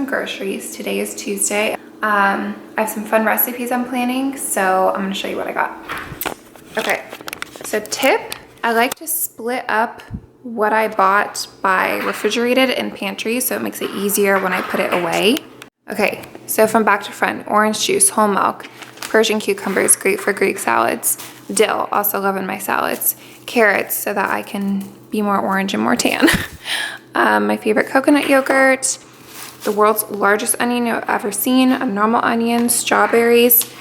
some groceries. Today is Tuesday. I have some fun recipes I'm planning, so I'm gonna show you what I got. Okay, so tip, I like to split up what I bought by refrigerated and pantry, so it makes it easier when I put it away. Okay, so from back to front, orange juice, whole milk, Persian cucumbers, great for Greek salads, dill, also love in my salads, carrots so that I can be more orange and more tan. My favorite coconut yogurt, the world's largest onion I've ever seen, a normal onion, strawberries,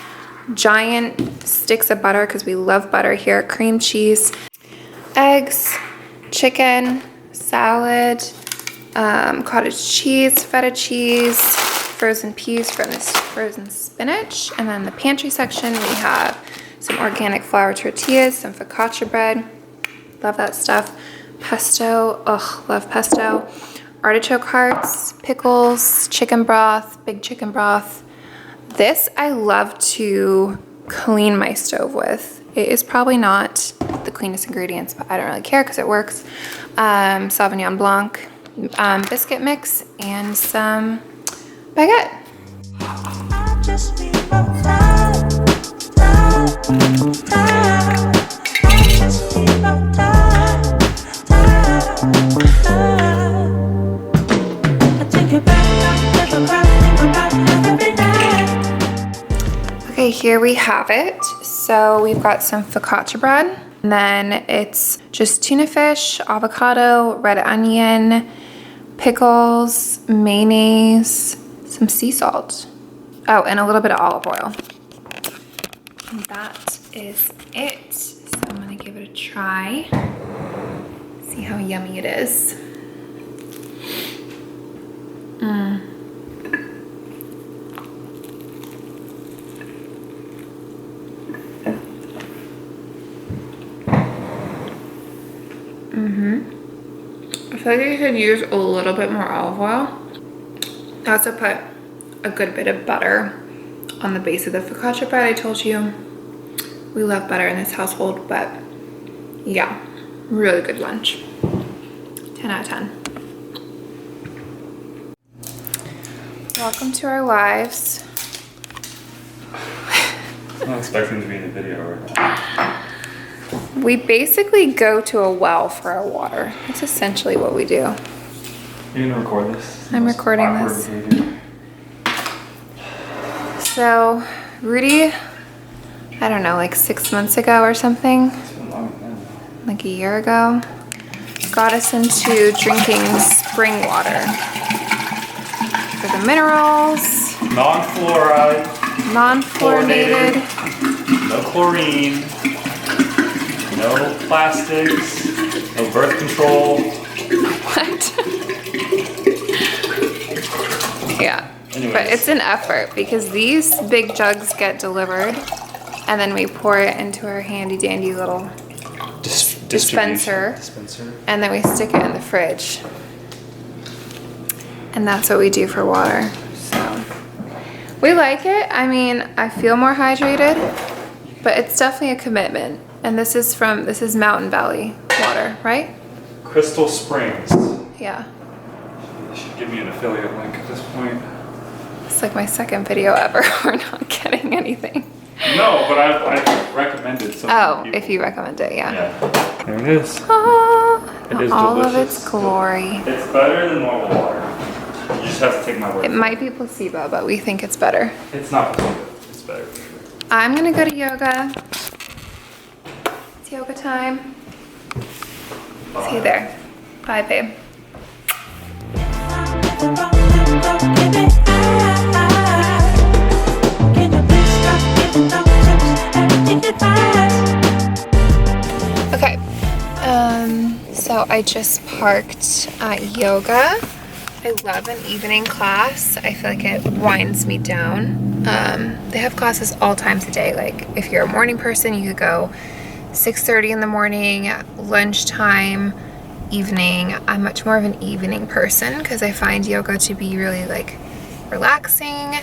giant sticks of butter because we love butter here, cream cheese, eggs, chicken, salad, cottage cheese, feta cheese, frozen peas, frozen spinach, and then the pantry section we have some organic flour tortillas, some focaccia bread, love that stuff, pesto, ugh, love pesto, artichoke hearts, pickles, chicken broth, big chicken broth. This I love to clean my stove with. It is probably not the cleanest ingredients, but I don't really care because it works. Sauvignon Blanc, biscuit mix, and some baguette. Okay, here we have it. So we've got some focaccia bread, and then it's just tuna fish, avocado, red onion, pickles, mayonnaise, some sea salt. Oh, and a little bit of olive oil. And that is it. So I'm gonna give it a try. See how yummy it is. I feel like you could use a little bit more olive oil. I also put a good bit of butter on the base of the focaccia bread. I told you we love butter in this household, but yeah, really good lunch. 10 out of 10. Welcome to our lives. I'm not expecting to be in the video right now. We basically go to a well for our water. That's essentially what we do. You're gonna record this? I'm recording this. So, Rudy, I don't know, like 6 months ago or something, It's been longer than that. like a year ago, got us into drinking spring water. For the minerals, Non-fluoride, non-fluorinated. no chlorine, no plastics, no birth control. What? Yeah. Anyways. But it's an effort because these big jugs get delivered and then we pour it into our handy dandy little dispenser. And then we stick it in the fridge. And that's what we do for water. So we like it. I mean, I feel more hydrated, but it's definitely a commitment. And this is Mountain Valley water, right? Crystal Springs. Yeah. They should give me an affiliate link at this point. It's like my second video ever. We're not getting anything. No, but I've recommended some Oh, people. if you recommend it, yeah. Yeah. There it is. Oh, It is all delicious. of its glory. It's better than normal water. You just have to take my word. It might be placebo, but we think it's better. It's not placebo. It's better for sure. I'm gonna go to yoga. It's yoga time. See you there. Bye, babe. Okay, so I just parked at yoga. I love an evening class. I feel like it winds me down. They have classes all times of day. Like if you're a morning person, you could go 6:30 in the morning, lunchtime, evening. I'm much more of an evening person because I find yoga to be really like relaxing.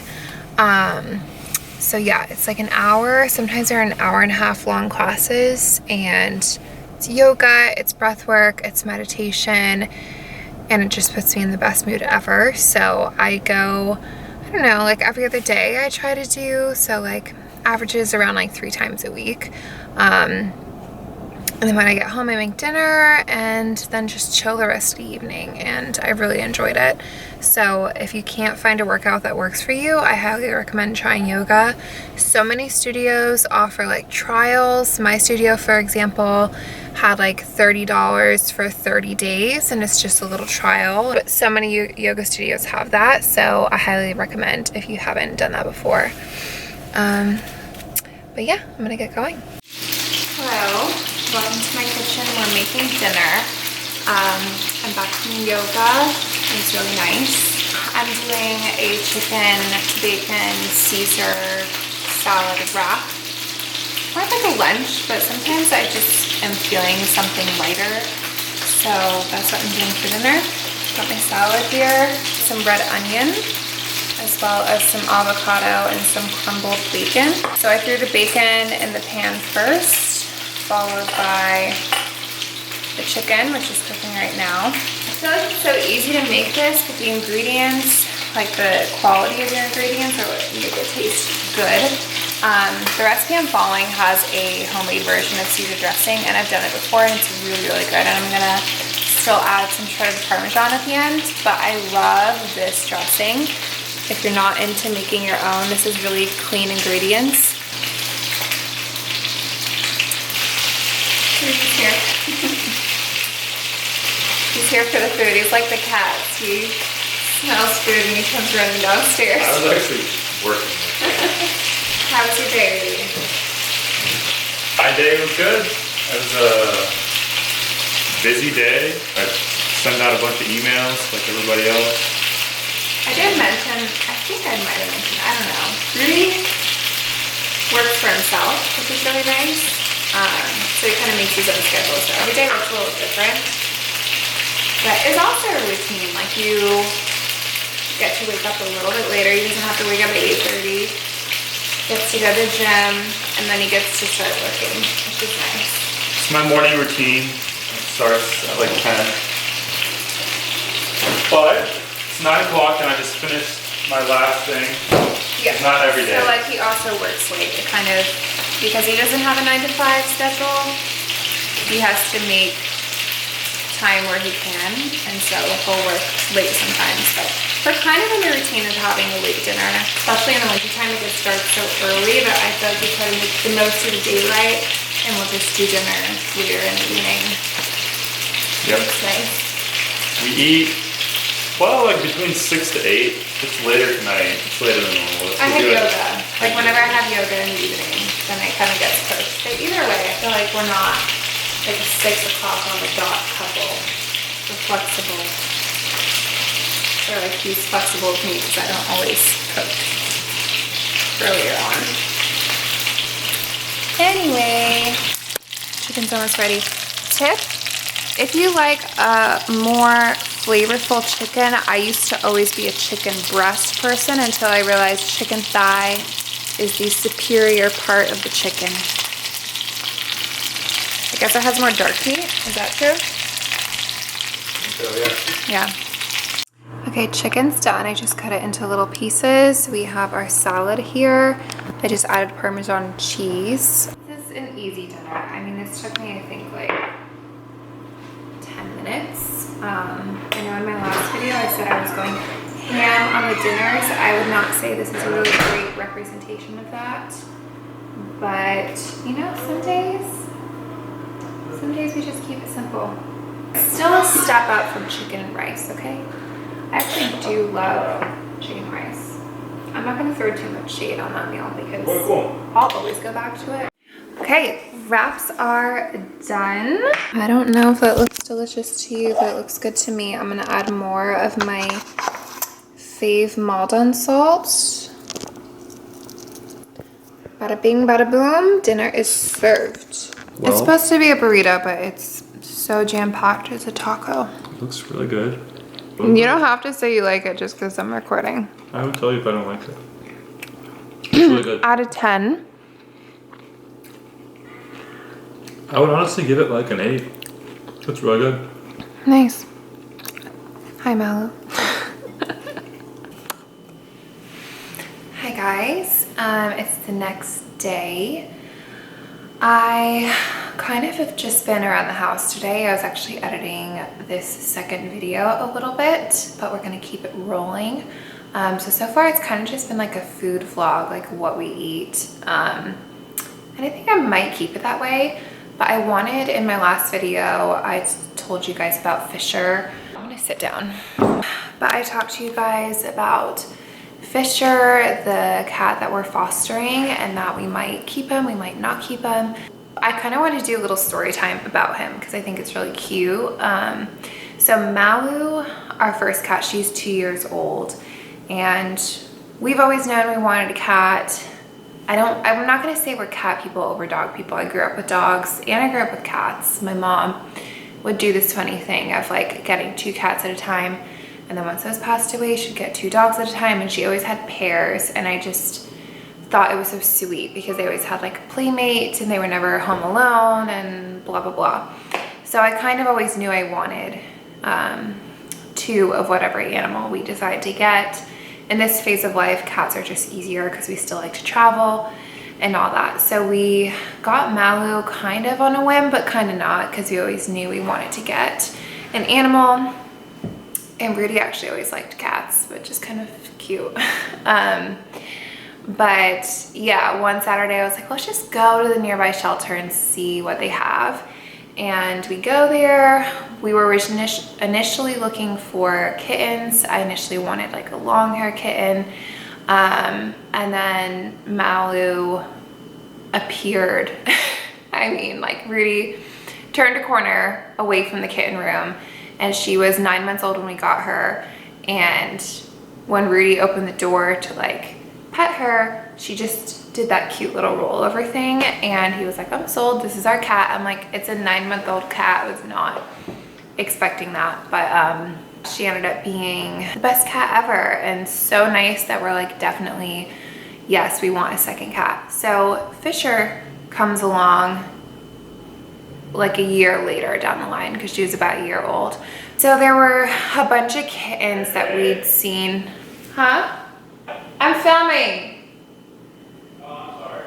So yeah, it's like an hour. Sometimes they're an hour and a half long classes, and it's yoga, it's breath work, it's meditation. and it just puts me in the best mood ever. So I go, I don't know, like every other day I try to do, so like averages around like 3 times a week. And then when I get home, I make dinner and then just chill the rest of the evening, and I really enjoyed it. So if you can't find a workout that works for you, I highly recommend trying yoga. So many studios offer like trials. My studio, for example, had like $30 for 30 days, and it's just a little trial. But so many yoga studios have that, so I highly recommend if you haven't done that before. But yeah, I'm gonna get going. Hello, welcome to my kitchen. We're making dinner. I'm back from yoga. It's really nice. I'm doing a chicken bacon Caesar salad wrap. More like a lunch, but sometimes I just am feeling something lighter. So that's what I'm doing for dinner. Got my salad here, some red onion, as well as some avocado and some crumbled bacon. So I threw the bacon in the pan first, followed by the chicken, which is cooking right now. I feel like it's so easy to make this, but the ingredients, like the quality of your ingredients, are what make it taste good. The recipe I'm following has a homemade version of Caesar dressing, and I've done it before, and it's really, really good. And I'm gonna still add some shredded Parmesan at the end, but I love this dressing. If you're not into making your own, this is really clean ingredients. He's here. He's here for the food. He's like the cats. He smells food and he comes running downstairs. I was actually working. How was your day? My day was good. It was a busy day. I sent out a bunch of emails like everybody else. I did mention, I think I might have mentioned, I don't know, Rudy works for himself, which is really nice. So he kind of makes his own schedule, so every day looks a little different. But it's also a routine, like you get to wake up a little bit later. He doesn't have to wake up at 8:30, gets to go to the gym, and then he gets to start working, which is nice. It's my morning routine. It starts at like 10. But it's 9 o'clock and I just finished my last thing. Yeah. Not every day. So like he also works late. It kind of, because he doesn't have a 9 to 5 schedule, he has to make time where he can, and so he'll work late sometimes. But we're kind of in the routine of having a late dinner, especially in the wintertime. It gets dark so early that I feel like we try to make the most of the daylight, and we'll just do dinner later in the evening. Yep. It's nice. We eat, well, like between 6 to 8. It's later tonight. It's later than normal. I have yoga. Like whenever I have yoga in the evening, then it kind of gets pushed. But either way, I feel like we're not like a 6 o'clock on the dot couple. We're flexible. Or like he's flexible with me because I don't always cook earlier on. Anyway, chicken's almost ready. Tip, if you like a more flavorful chicken, I used to always be a chicken breast person until I realized chicken thigh is the superior part of the chicken. I guess it has more dark meat. Is that true? So, yeah. Yeah. Okay, chicken's done. I just cut it into little pieces. We have our salad here. I just added Parmesan cheese. This is an easy dinner. I mean, this took me, I think, like 10 minutes. I know in my last video I said I was going ham on the dinners. I would not say this is a really great representation of that. But, you know, some days we just keep it simple. Still a step up from chicken and rice, okay? I actually do love chicken and rice. I'm not gonna throw too much shade on that meal because I'll always go back to it. Okay, wraps are done. I don't know if that looks delicious to you, but it looks good to me. I'm gonna add more of my fave Maldon salt. Bada bing, bada boom, dinner is served. Well, it's supposed to be a burrito, but it's so jam-packed, it's a taco. it looks really good. You don't have to say you like it just because I'm recording. I would tell you if I don't like it. It's really good. Out of 10. I would honestly give it like an 8. It's really good. Nice. Hi, Mallow. Hi, guys. It's the next day. I kind of have just been around the house today. I was actually editing this second video a little bit, but we're gonna keep it rolling. So far it's kind of just been like a food vlog, like what we eat. And I think I might keep it that way, but I wanted, in my last video, I told you guys about Fisher. I'm gonna sit down. But I talked to you guys about Fisher, the cat that we're fostering, and that we might keep him, we might not keep him. I kind of want to do a little story time about him because I think it's really cute. So Malu, our first cat, she's 2 years old, and we've always known we wanted a cat. I'm not going to say we're cat people over dog people. I grew up with dogs and I grew up with cats. My mom would do this funny thing of like getting 2 cats at a time, and then once those passed away, she'd get 2 dogs at a time, and she always had pairs, and I just thought it was so sweet because they always had like a playmate and they were never home alone and blah, blah, blah. So I kind of always knew I wanted 2 of whatever animal we decide to get. In this phase of life, cats are just easier because we still like to travel and all that. So we got Malu kind of on a whim, but kind of not, because we always knew we wanted to get an animal. And Rudy actually always liked cats, which is kind of cute. But yeah, one Saturday I was like, let's just go to the nearby shelter and see what they have. And we go there. We were initially looking for kittens. I initially wanted like a long hair kitten. And then Malu appeared. I mean, like Rudy turned a corner away from the kitten room, and she was 9 months old when we got her. And when Rudy opened the door to like pet her, she just did that cute little rollover thing, and he was like, I'm sold, this is our cat. I'm like, it's a 9-month-old cat. I was not expecting that, but she ended up being the best cat ever, and so nice that we're like, definitely, yes, we want a second cat. So Fisher comes along like a year later down the line, because she was about a year old. So there were a bunch of kittens that we'd seen. Huh? I'm filming. Oh, I'm sorry.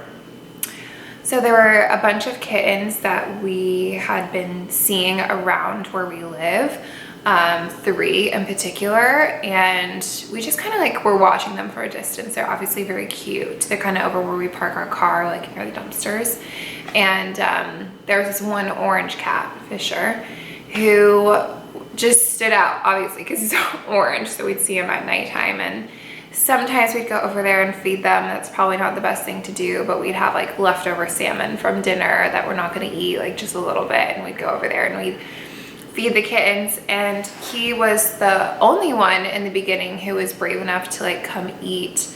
So there were a bunch of kittens that we had been seeing around where we live, 3 in particular, and we just kind of like were watching them for a distance. They're obviously very cute. They're kind of over where we park our car, like near the dumpsters. And there was this one orange cat, Fisher, who just stood out, obviously, because he's orange. So we'd see him at nighttime, and sometimes we'd go over there and feed them. That's probably not the best thing to do, but we'd have like leftover salmon from dinner that we're not going to eat, like just a little bit, and we'd go over there and we'd feed the kittens. And he was the only one in the beginning who was brave enough to like come eat,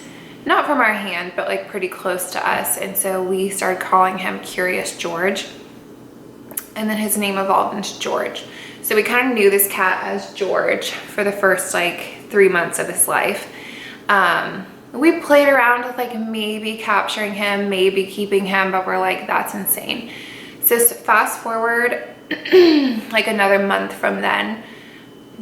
not from our hand, but like pretty close to us. And so we started calling him Curious George, and then his name evolved into George. So we kind of knew this cat as George for the first like 3 months of his life. We played around with like maybe capturing him, maybe keeping him, but we're like, that's insane. So fast forward like another month from then,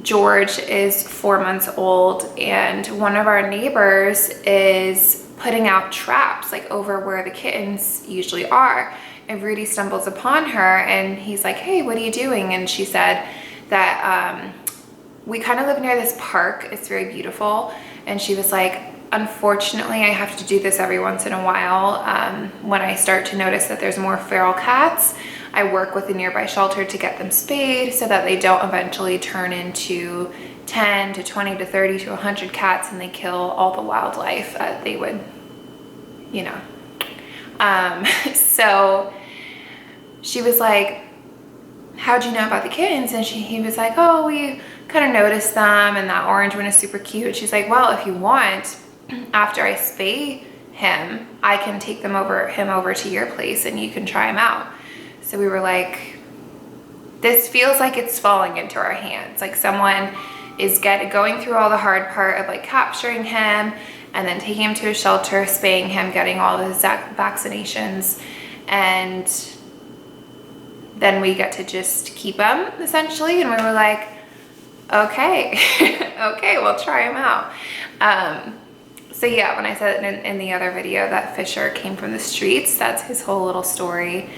George is 4 months old, and one of our neighbors is putting out traps like over where the kittens usually are. And Rudy stumbles upon her and he's like, hey, what are you doing? And she said that we kind of live near this park. It's very beautiful. And she was like, unfortunately, I have to do this every once in a while. When I start to notice that there's more feral cats, I work with a nearby shelter to get them spayed so that they don't eventually turn into 10 to 20 to 30 to 100 cats, and they kill all the wildlife that they would, you know. So she was like, how'd you know about the kittens? And he was like, oh, we kind of noticed them, and that orange one is super cute. She's like, well, if you want, after I spay him, I can take him over to your place and you can try him out. So we were like, this feels like it's falling into our hands. Like someone is going through all the hard part of like capturing him and then taking him to a shelter, spaying him, getting all the vaccinations, and then we get to just keep him essentially. And we were like, Okay. Okay, we'll try them out. So yeah, when I said in the other video that Fisher came from the streets, that's his whole little story.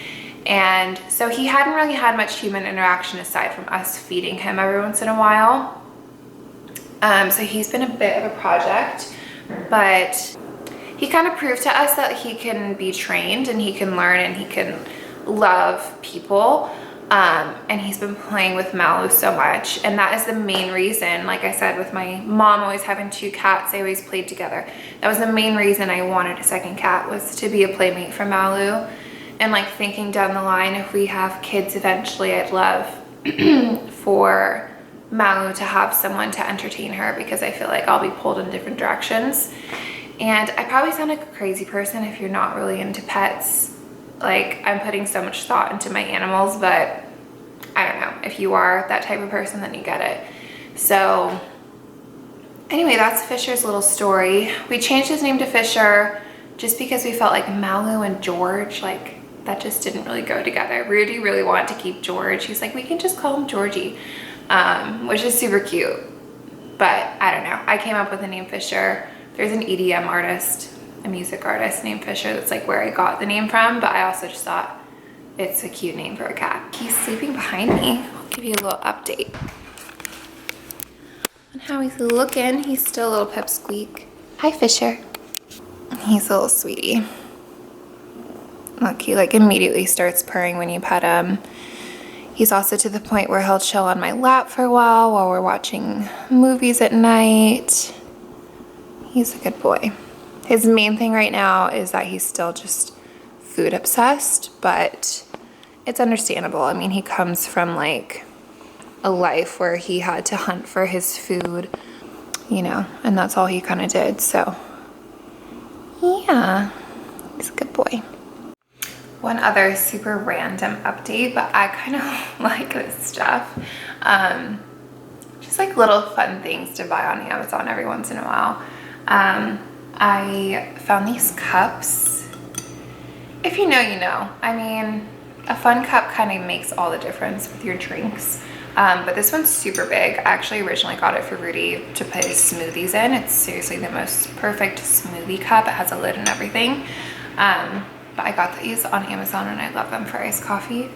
And so he hadn't really had much human interaction aside from us feeding him every once in a while. So he's been a bit of a project, but he kind of proved to us that he can be trained and he can learn and he can love people. And he's been playing with Malu so much, and that is the main reason. Like I said, with my mom always having 2 cats, they always played together. That was the main reason I wanted a second cat, was to be a playmate for Malu. And like thinking down the line, if we have kids eventually, I'd love for Malu to have someone to entertain her, because I feel like I'll be pulled in different directions. And I probably sound like a crazy person if you're not really into pets. Like, I'm putting so much thought into my animals, but I don't know. If you are that type of person, then you get it. So anyway, that's Fisher's little story. We changed his name to Fisher just because we felt like Malu and George, like, that just didn't really go together. Rudy really wanted to keep George. He's like, we can just call him Georgie, which is super cute. But I don't know. I came up with the name Fisher. There's an EDM artist, a music artist named Fisher. That's like where I got the name from, but I also just thought it's a cute name for a cat. He's sleeping behind me. I'll give you a little update on how he's looking. He's still a little pipsqueak. Hi, Fisher. He's a little sweetie. Look, he like immediately starts purring when you pet him. He's also to the point where he'll chill on my lap for a while we're watching movies at night. He's a good boy. His main thing right now is that he's still just food obsessed, but it's understandable. I mean, he comes from like a life where he had to hunt for his food, you know, and that's all he kind of did. So yeah, he's a good boy. One other super random update, but I kind of like this stuff. Just like little fun things to buy on Amazon every once in a while. I found these cups. If you know, you know. I mean, a fun cup kind of makes all the difference with your drinks. But this one's super big. I actually originally got it for Rudy to put his smoothies in. It's seriously the most perfect smoothie cup. It has a lid and everything. But I got these on Amazon and I love them for iced coffee.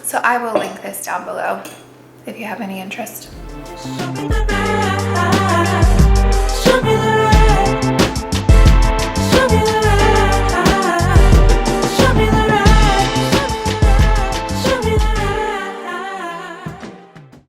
So I will link this down below if you have any interest.